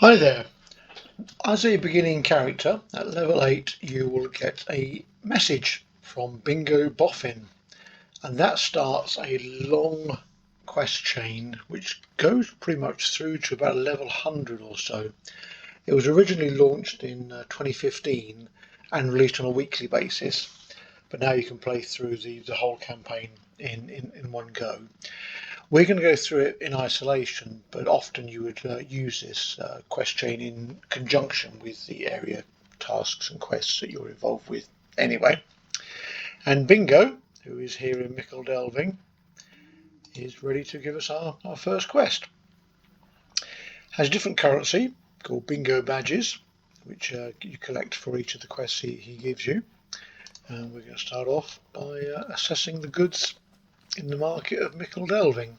Hi there. As a beginning character at level 8 you will get a message from Bingo Boffin, and that starts a long quest chain which goes pretty much through to about level 100 or so. It was originally launched in 2015 and released on a weekly basis, but now you can play through the whole campaign in one go. We're going to go through it in isolation, but often you would use this quest chain in conjunction with the area tasks and quests that you're involved with anyway. And Bingo, who is here in Mickle Delving, is ready to give us our first quest. Has a different currency called Bingo Badges, which you collect for each of the quests he gives you. And we're going to start off by assessing the goods in the market of Mickle Delving.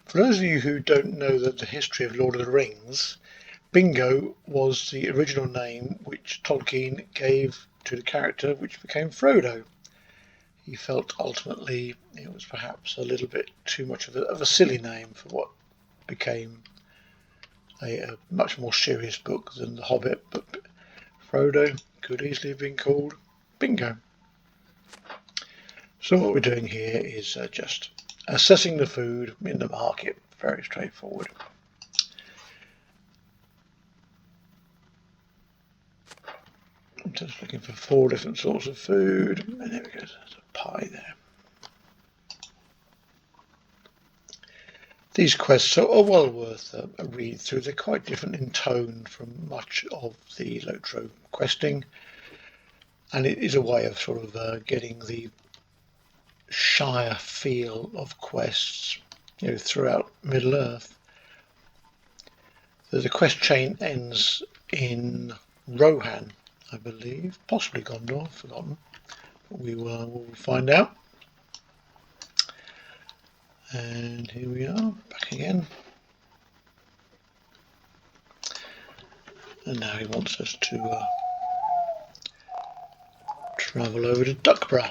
For those of you who don't know the history of Lord of the Rings, Bingo was the original name which Tolkien gave to the character which became Frodo. He felt ultimately it was perhaps a little bit too much of a silly name for what became a much more serious book than The Hobbit, but Frodo could easily have been called Bingo. So what we're doing here is just assessing the food in the market. Very straightforward. I'm just looking for 4 different sorts of food, and there we go, there's a pie there. These quests are well worth a read through. They're quite different in tone from much of the LOTRO questing, and it is a way of sort of getting the Shire feel of quests, throughout Middle Earth. The quest chain ends in Rohan, I believe, possibly Gondor, forgotten. But we'll find out. And here we are, back again. And now he wants us to travel over to Duckburgh.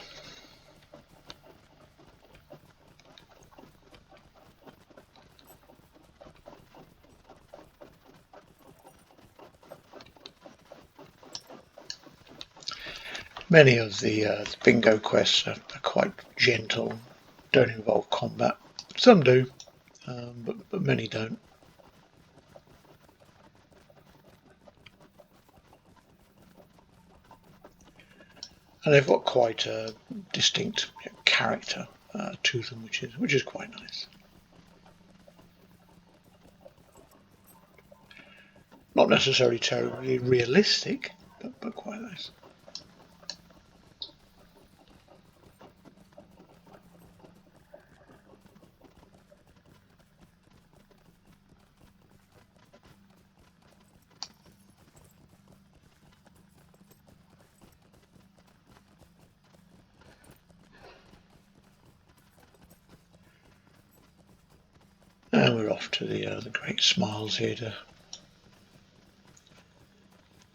Many of the bingo quests are quite gentle, don't involve combat. Some do, but many don't. And they've got quite a distinct character to them, which is quite nice. Not necessarily terribly realistic, but quite nice. And we're off to the Great Smiles here to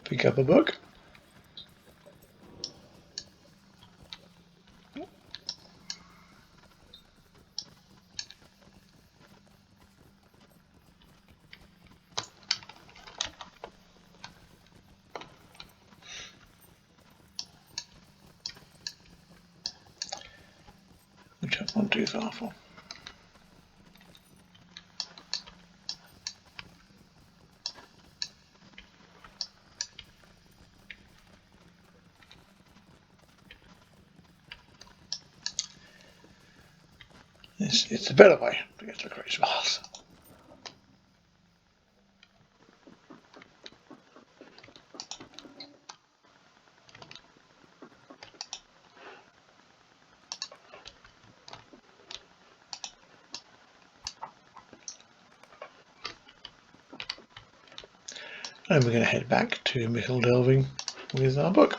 pick up a book. Which I've gone too far for. It's the better way to get to the Great Smiles. And we're going to head back to Mickle Delving with our book.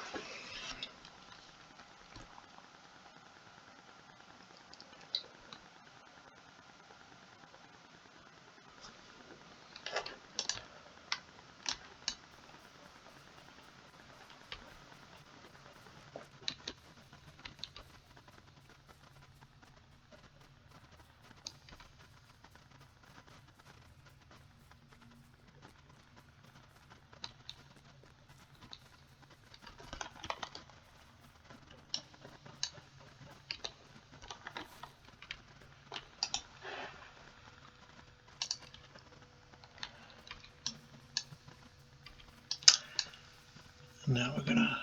Now we're going to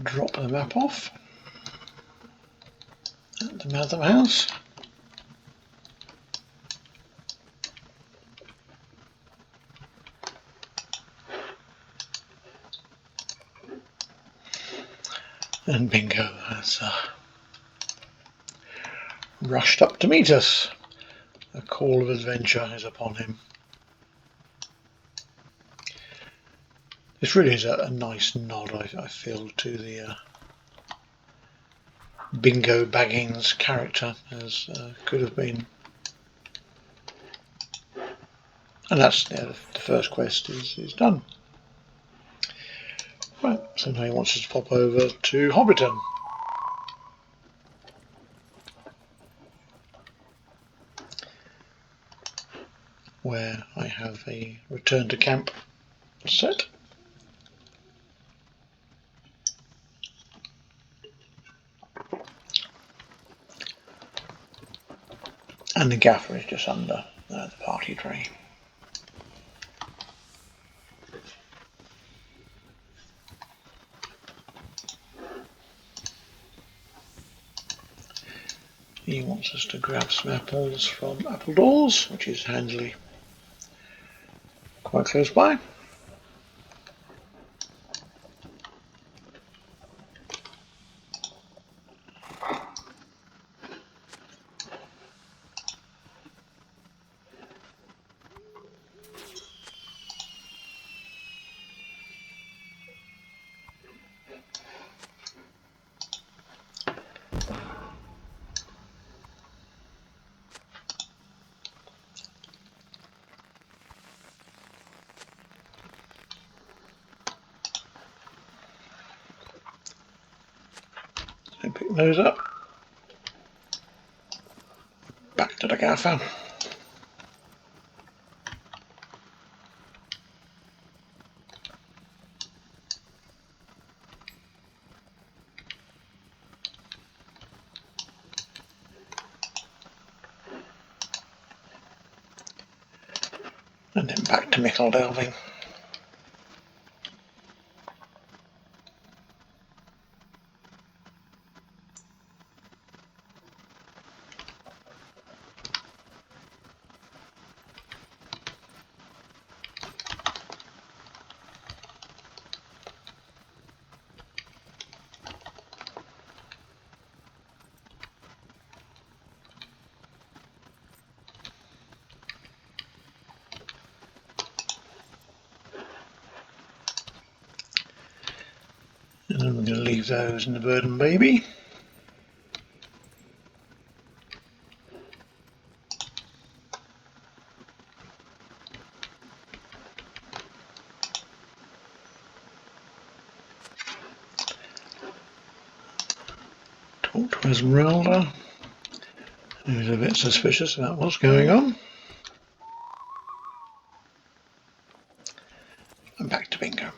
drop the map off at the Madam House. And Bingo has rushed up to meet us. A call of adventure is upon him. This really is a nice nod, I feel, to the Bingo Baggins character, as could have been. And that's the first quest is done. Right, so now he wants us to pop over to Hobbiton. Where I have a return to camp set. And the gaffer is just under the party tree. He wants us to grab some apples from Appledores, which is handily quite close by. So pick those up. Back to the gaffer. And then back to Mickle Delving. And then we're going to leave those in the bird and baby. Talk to Esmeralda, who's a bit suspicious about what's going on. And back to Bingo.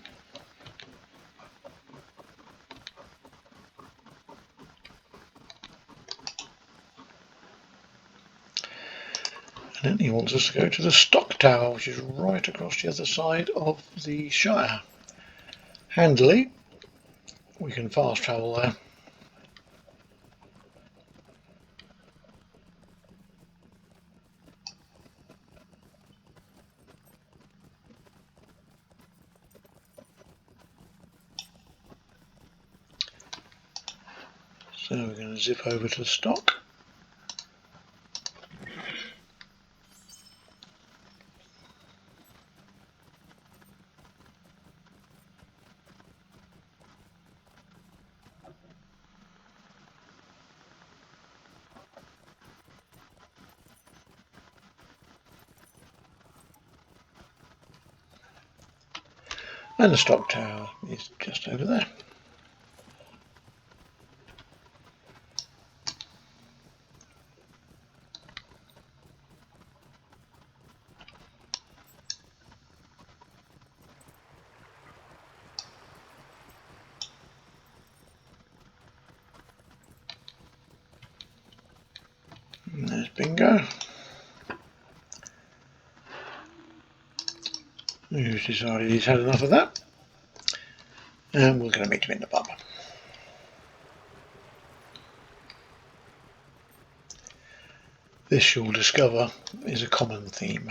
And then he wants us to go to the Stock Tower, which is right across the other side of the Shire. Handily, we can fast travel there. So we're going to zip over to the stock. And the stock tower is just over there. And there's Bingo. Who's decided he's had enough of that, and we're going to meet him in the pub. This, you'll discover, is a common theme.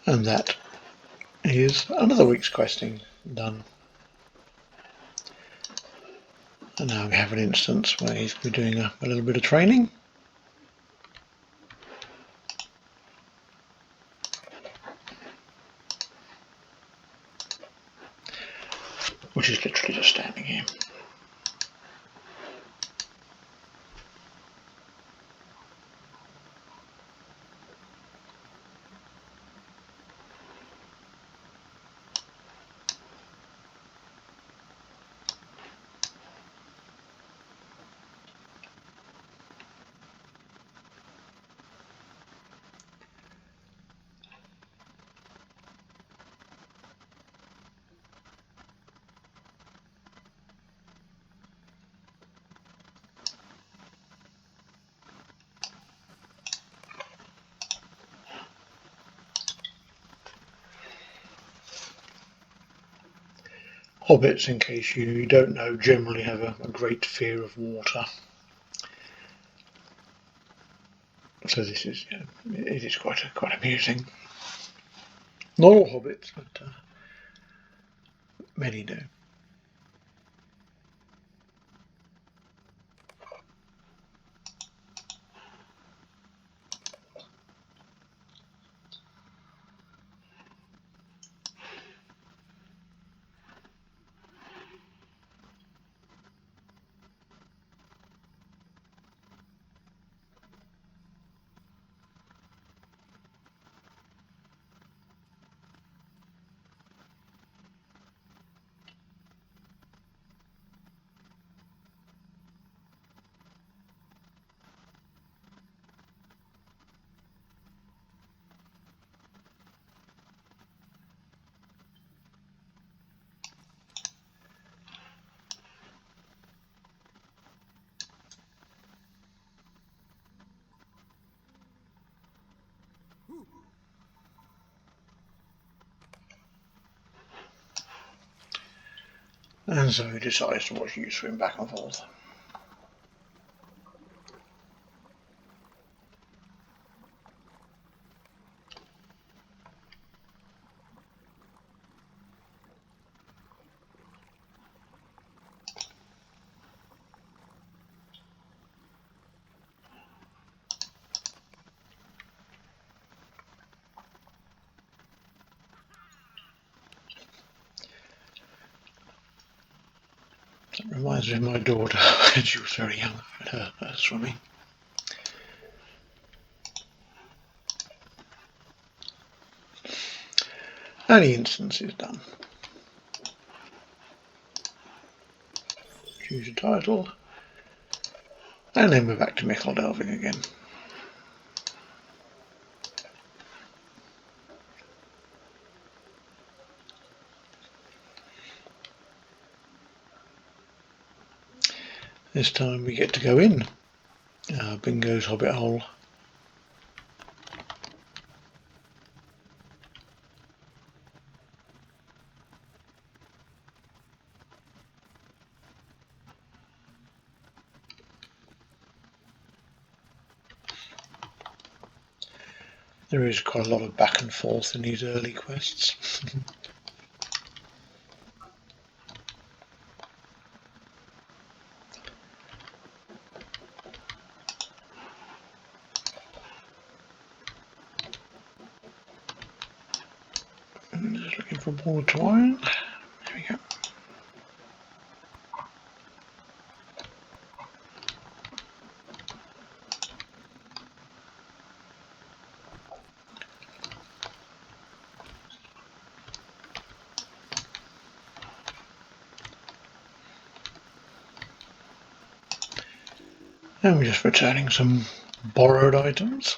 And that is another week's questing done. And now we have an instance where he's doing a little bit of training. Which is literally just standing here. Hobbits, in case you don't know, generally have a great fear of water. So this is, it is quite amusing. Not all hobbits, but many do. And so he decides to watch you swim back and forth. That reminds me of my daughter when she was very young, her swimming. And the instance is done. Choose a title, and then we're back to Michael delving again. This time we get to go in Bingo's hobbit hole. There is quite a lot of back and forth in these early quests. Just looking for a ball of twine. There we go. And we're just returning some borrowed items.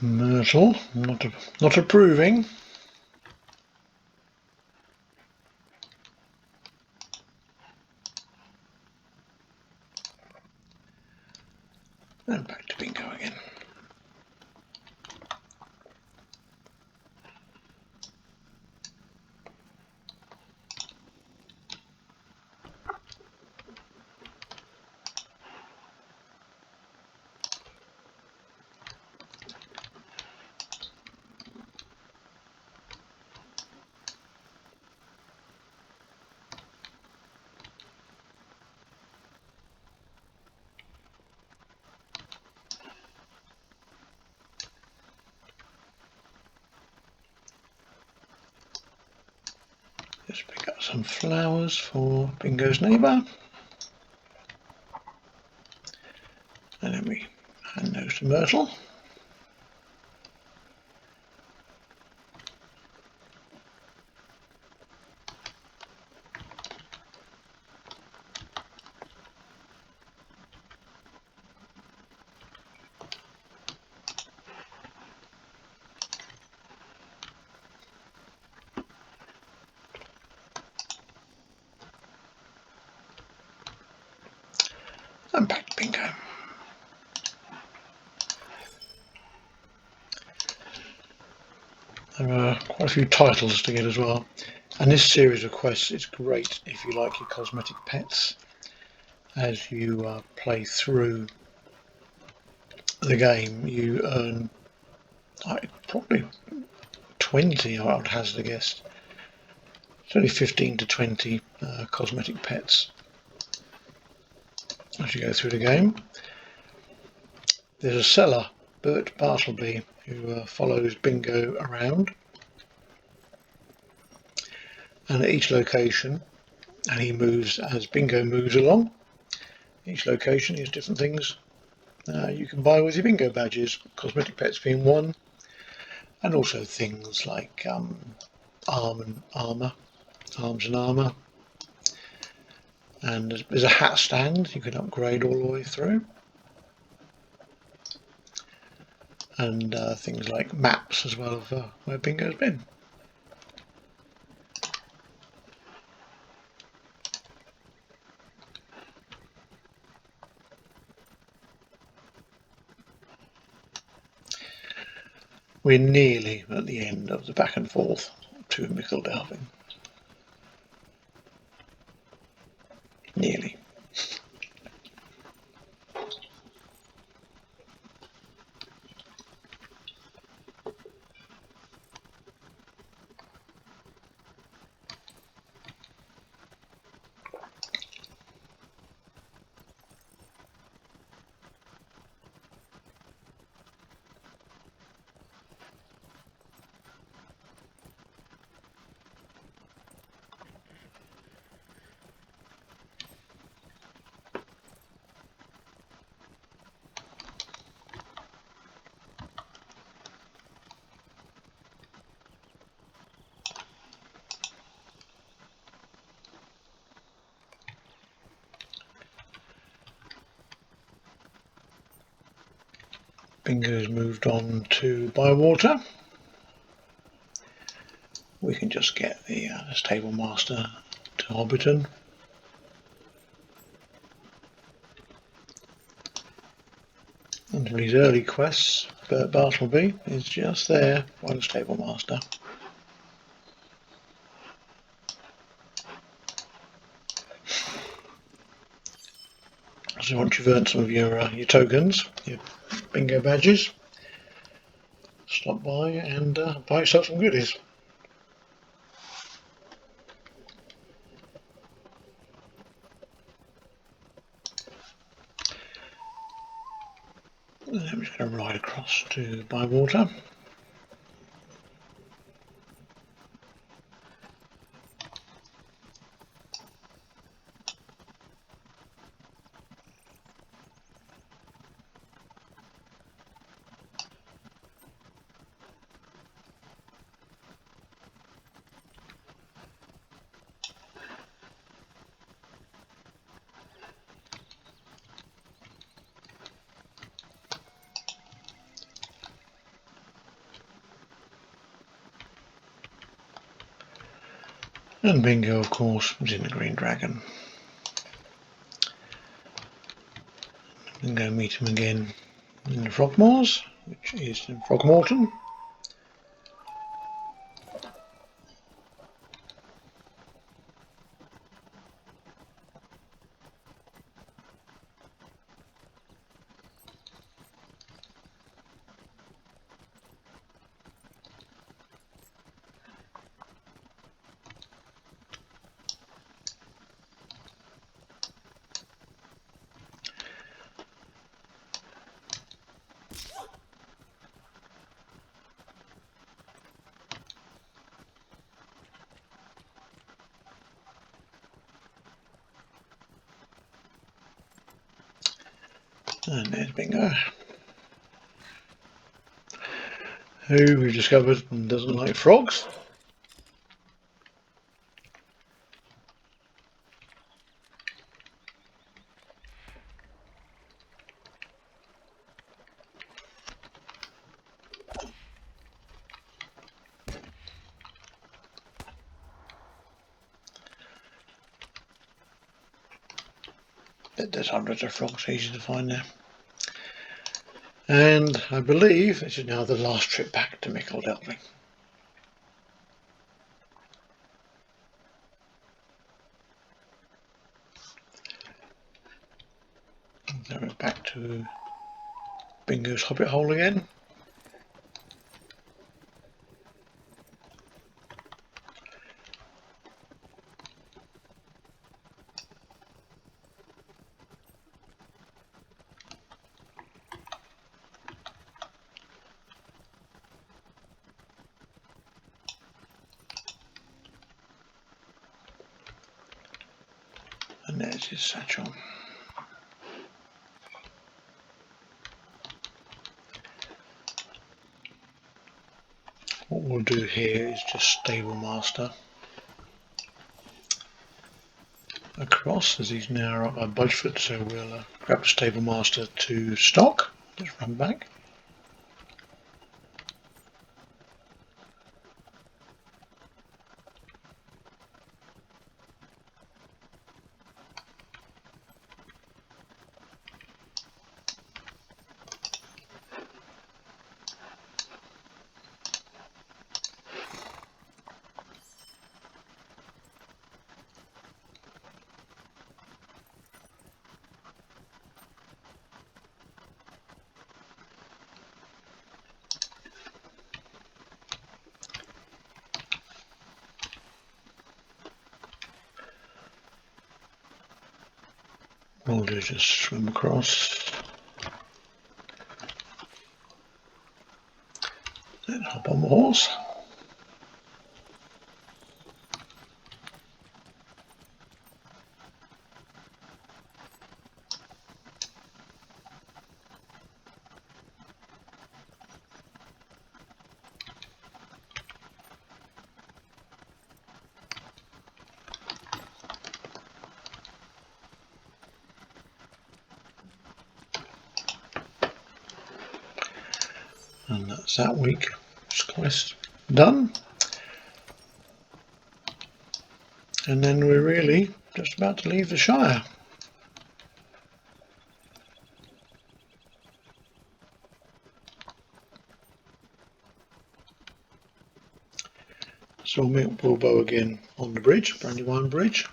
Myrtle, not approving. And back to bingo again. Just pick up some flowers for Bingo's neighbour. And then we hand those to Myrtle. And back to bingo. There are quite a few titles to get as well. And this series of quests is great if you like your cosmetic pets. As you play through the game, you earn probably 20, I would hazard a guess. It's only 15 to 20 cosmetic pets as you go through the game. There's a seller, Bert Bartleby, who follows Bingo around, and at each location, and he moves as Bingo moves along. Each location has different things you can buy with your Bingo badges, cosmetic pets being one, and also things like arms and armour, and there's a hat stand you can upgrade all the way through, and things like maps as well of where Bingo's been. We're nearly at the end of the back and forth to Mickle Delving. Nearly. Bingo's moved on to Bywater. We can just get the stable master to Hobbiton. And for these early quests, Bert Bartleby is just there by the stable master. So once you've earned some of your tokens, your Bingo badges, stop by and buy yourself some goodies. And then I'm just going to ride across to Bywater. And Bingo, of course, was in the Green Dragon. Bingo meet him again in the Frogmoors, which is in Frogmorton. And there's Bingo, who we discovered doesn't like frogs. There's hundreds of frogs, easy to find there. And I believe this is now the last trip back to Mickle Delving. So we're back to Bingo's Hobbit hole again. And there's his satchel. What we'll do here is just Stable Master across, as he's now up by Budgeford, so we'll grab the Stable Master to stock. Just run back. We'll do just swim across, then hop on the horse. And that's that week's quest done. And then we're really just about to leave the Shire. So we'll meet Bilbo again on the bridge, Brandywine Bridge.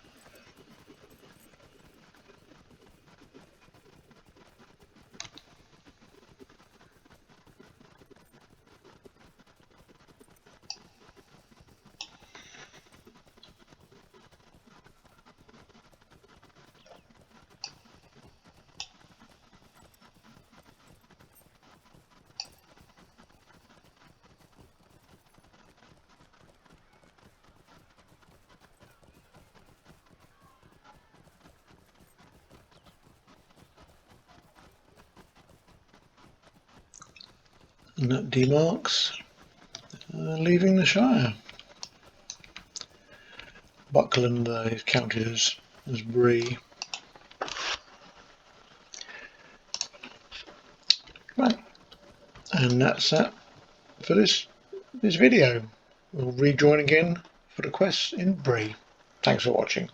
And that demarks leaving the Shire. Buckland is counted as Bree. Right, and that's that for this video. We'll rejoin again for the quests in Bree. Thanks for watching.